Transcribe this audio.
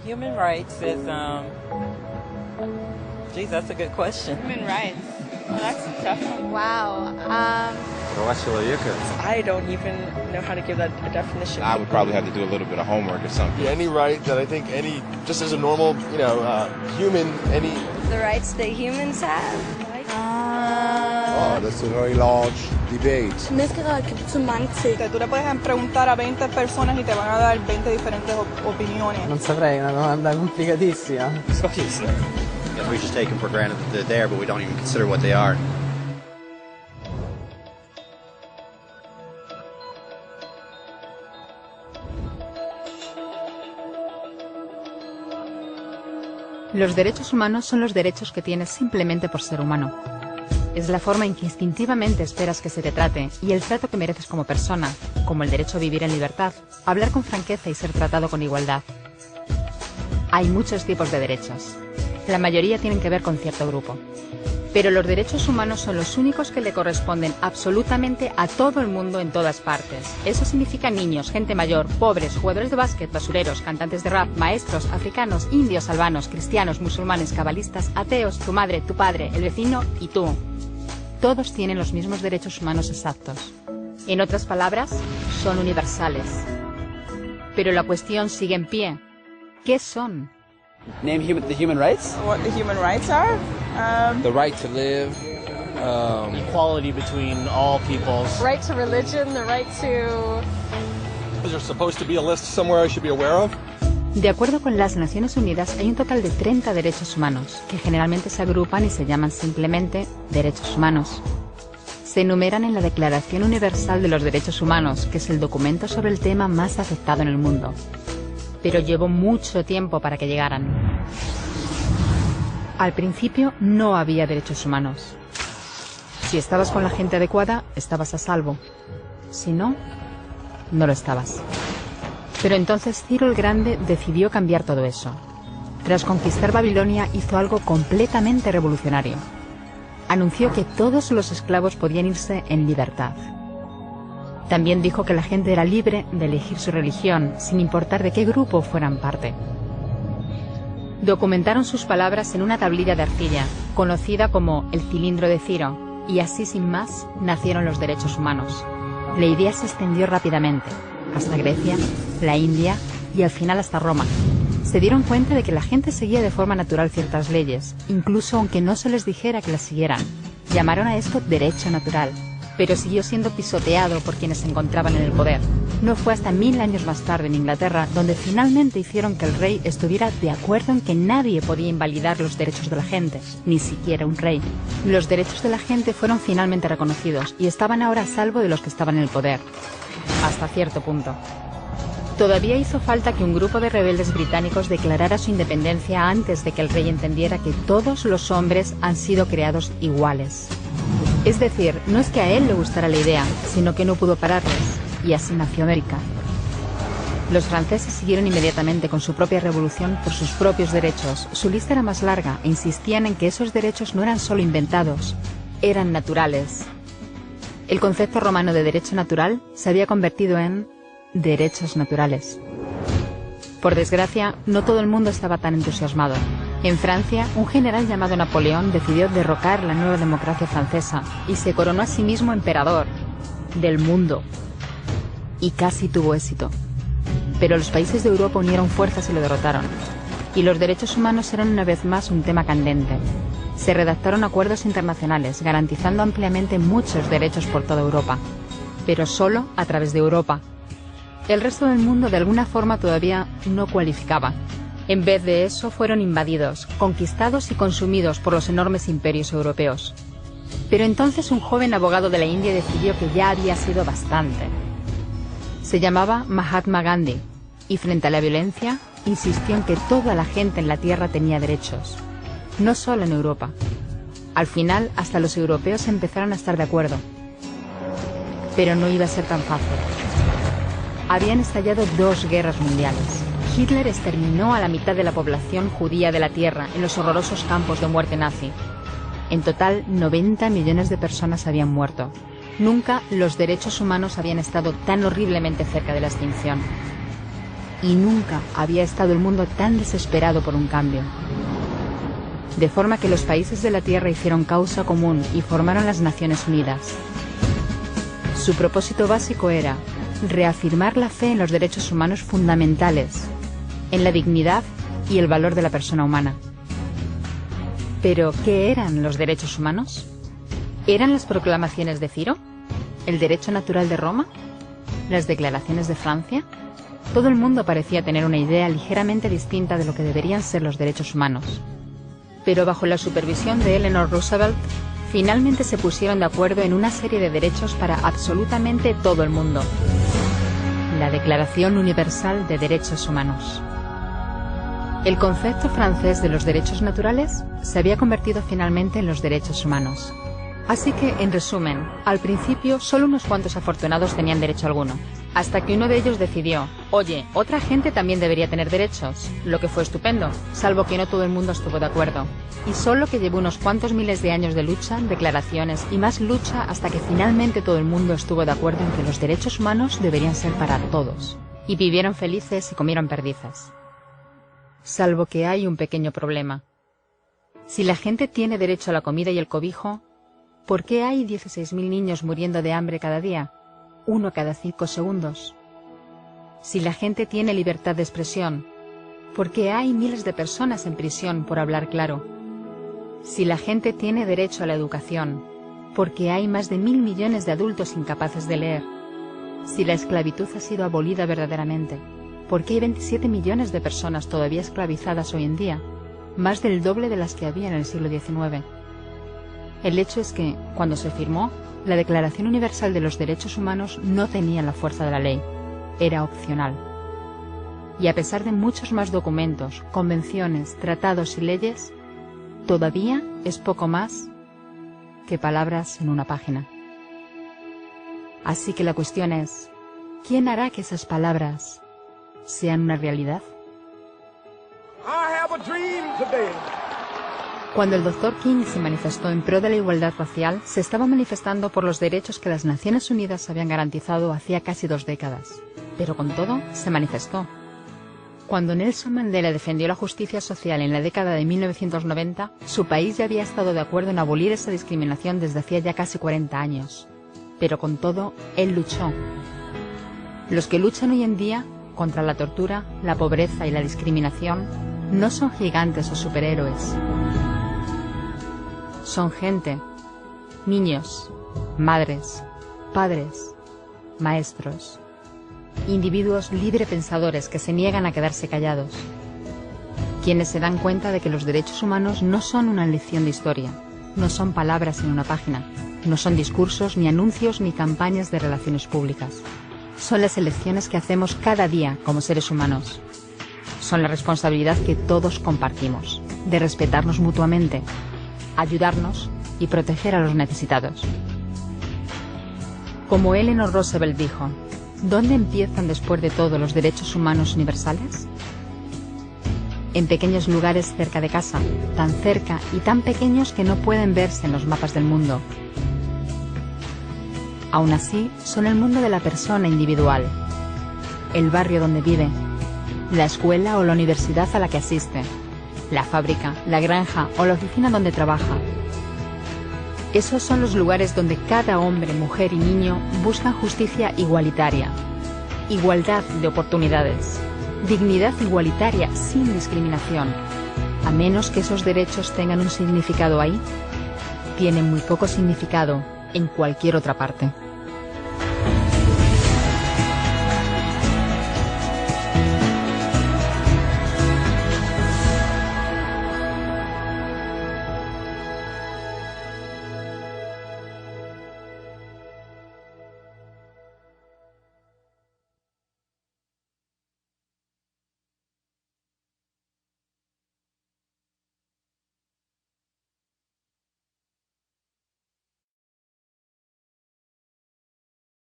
Human rights is, geez, that's a good question. Human rights. Well, that's a tough one. Wow. I don't even know how to give that a definition. I would probably have to do a little bit of homework or something. Yeah, any right that I think just as a normal, human, The rights that humans have. Oh, that's a very large debate. Menneskerettigheder kan betyde mange ting. Tú le puedes preguntar a 20 personas y te van a dar 20 diferentes opiniones. Non saprei, una domanda complicatissima. We just take them for granted that they're there, but we don't even consider what they are. Los derechos humanos son los derechos que tienes simplemente por ser humano. Es la forma en que instintivamente esperas que se te trate y el trato que mereces como persona, como el derecho a vivir en libertad, hablar con franqueza y ser tratado con igualdad. Hay muchos tipos de derechos. La mayoría tienen que ver con cierto grupo. Pero los derechos humanos son los únicos que le corresponden absolutamente a todo el mundo en todas partes. Eso significa niños, gente mayor, pobres, jugadores de básquet, basureros, cantantes de rap, maestros, africanos, indios, albanos, cristianos, musulmanes, cabalistas, ateos, tu madre, tu padre, el vecino y tú. Todos tienen los mismos derechos humanos exactos. En otras palabras, son universales. Pero la cuestión sigue en pie. ¿Qué son? Name the human rights? What the human rights are? the right to live, equality between all peoples. Right to religion, the right to... Is there supposed to be a list somewhere I should be aware of? De acuerdo con las Naciones Unidas, hay un total de 30 derechos humanos, que generalmente se agrupan y se llaman simplemente derechos humanos. Se enumeran en la Declaración Universal de los Derechos Humanos, que es el documento sobre el tema más aceptado en el mundo. Pero llevó mucho tiempo para que llegaran. Al principio no había derechos humanos. Si estabas con la gente adecuada, estabas a salvo. Si no, no lo estabas. Pero entonces Ciro el Grande decidió cambiar todo eso. Tras conquistar Babilonia hizo algo completamente revolucionario. Anunció que todos los esclavos podían irse en libertad. También dijo que la gente era libre de elegir su religión, sin importar de qué grupo fueran parte. Documentaron sus palabras en una tablilla de arcilla, conocida como el cilindro de Ciro, y así sin más nacieron los derechos humanos. La idea se extendió rápidamente, hasta Grecia, la India y al final hasta Roma. Se dieron cuenta de que la gente seguía de forma natural ciertas leyes, incluso aunque no se les dijera que las siguieran. Llamaron a esto derecho natural, pero siguió siendo pisoteado por quienes se encontraban en el poder. No fue hasta 1000 años más tarde en Inglaterra donde finalmente hicieron que el rey estuviera de acuerdo en que nadie podía invalidar los derechos de la gente, ni siquiera un rey. Los derechos de la gente fueron finalmente reconocidos y estaban ahora a salvo de los que estaban en el poder. Hasta cierto punto. Todavía hizo falta que un grupo de rebeldes británicos declarara su independencia antes de que el rey entendiera que todos los hombres han sido creados iguales. Es decir, no es que a él le gustara la idea, sino que no pudo pararles, y así nació América. Los franceses siguieron inmediatamente con su propia revolución por sus propios derechos. Su lista era más larga e insistían en que esos derechos no eran solo inventados, eran naturales. El concepto romano de derecho natural se había convertido en derechos naturales. Por desgracia, no todo el mundo estaba tan entusiasmado. En Francia, un general llamado Napoleón decidió derrocar la nueva democracia francesa y se coronó a sí mismo emperador del mundo. Y casi tuvo éxito. Pero los países de Europa unieron fuerzas y lo derrotaron. Y los derechos humanos eran una vez más un tema candente. Se redactaron acuerdos internacionales garantizando ampliamente muchos derechos por toda Europa, pero solo a través de Europa. El resto del mundo de alguna forma todavía no cualificaba. En vez de eso fueron invadidos, conquistados y consumidos por los enormes imperios europeos. Pero entonces un joven abogado de la India decidió que ya había sido bastante. Se llamaba Mahatma Gandhi y frente a la violencia insistió en que toda la gente en la tierra tenía derechos. No solo en Europa. Al final, hasta los europeos empezaron a estar de acuerdo. Pero no iba a ser tan fácil. Habían estallado 2 guerras mundiales. Hitler exterminó a la mitad de la población judía de la Tierra en los horrorosos campos de muerte nazi. En total, 90 millones de personas habían muerto. Nunca los derechos humanos habían estado tan horriblemente cerca de la extinción. y nunca había estado el mundo tan desesperado por un cambio. De forma que los países de la Tierra hicieron causa común y formaron las Naciones Unidas. Su propósito básico era reafirmar la fe en los derechos humanos fundamentales, en la dignidad y el valor de la persona humana. ¿Pero qué eran los derechos humanos? ¿Eran las proclamaciones de Ciro? ¿El derecho natural de Roma? ¿Las declaraciones de Francia? Todo el mundo parecía tener una idea ligeramente distinta de lo que deberían ser los derechos humanos. Pero bajo la supervisión de Eleanor Roosevelt, finalmente se pusieron de acuerdo en una serie de derechos para absolutamente todo el mundo. La Declaración Universal de Derechos Humanos. El concepto francés de los derechos naturales se había convertido finalmente en los derechos humanos. Así que, en resumen, al principio solo unos cuantos afortunados tenían derecho alguno, hasta que uno de ellos decidió, oye, otra gente también debería tener derechos, lo que fue estupendo, salvo que no todo el mundo estuvo de acuerdo, y solo que llevó unos cuantos miles de años de lucha, declaraciones y más lucha hasta que finalmente todo el mundo estuvo de acuerdo en que los derechos humanos deberían ser para todos, y vivieron felices y comieron perdices. Salvo que hay un pequeño problema. Si la gente tiene derecho a la comida y el cobijo, ¿por qué hay 16.000 niños muriendo de hambre cada día? 1 cada 5 segundos. Si la gente tiene libertad de expresión, ¿por qué hay miles de personas en prisión por hablar claro? Si la gente tiene derecho a la educación, ¿por qué hay más de 1.000 millones de adultos incapaces de leer? Si la esclavitud ha sido abolida verdaderamente, ¿por qué hay 27 millones de personas todavía esclavizadas hoy en día? Más del doble de las que había en el siglo XIX. El hecho es que, cuando se firmó, la Declaración Universal de los Derechos Humanos no tenía la fuerza de la ley, era opcional. Y a pesar de muchos más documentos, convenciones, tratados y leyes, todavía es poco más que palabras en una página. Así que la cuestión es, ¿quién hará que esas palabras sean una realidad? Cuando el Dr. King se manifestó en pro de la igualdad racial, se estaba manifestando por los derechos que las Naciones Unidas habían garantizado hacía casi 2 décadas. Pero con todo, se manifestó. Cuando Nelson Mandela defendió la justicia social en la década de 1990, su país ya había estado de acuerdo en abolir esa discriminación desde hacía ya casi 40 años. Pero con todo, él luchó. Los que luchan hoy en día contra la tortura, la pobreza y la discriminación no son gigantes o superhéroes. Son gente, niños, madres, padres, maestros, individuos librepensadores que se niegan a quedarse callados, quienes se dan cuenta de que los derechos humanos no son una lección de historia, no son palabras en una página, no son discursos, ni anuncios, ni campañas de relaciones públicas. Son las elecciones que hacemos cada día como seres humanos. Son la responsabilidad que todos compartimos, de respetarnos mutuamente, ayudarnos y proteger a los necesitados. Como Eleanor Roosevelt dijo, ¿dónde empiezan después de todo los derechos humanos universales? En pequeños lugares cerca de casa, tan cerca y tan pequeños que no pueden verse en los mapas del mundo. Aún así, son el mundo de la persona individual, el barrio donde vive, la escuela o la universidad a la que asiste, la fábrica, la granja o la oficina donde trabaja. Esos son los lugares donde cada hombre, mujer y niño buscan justicia igualitaria, igualdad de oportunidades, dignidad igualitaria sin discriminación. A menos que esos derechos tengan un significado ahí, tienen muy poco significado en cualquier otra parte.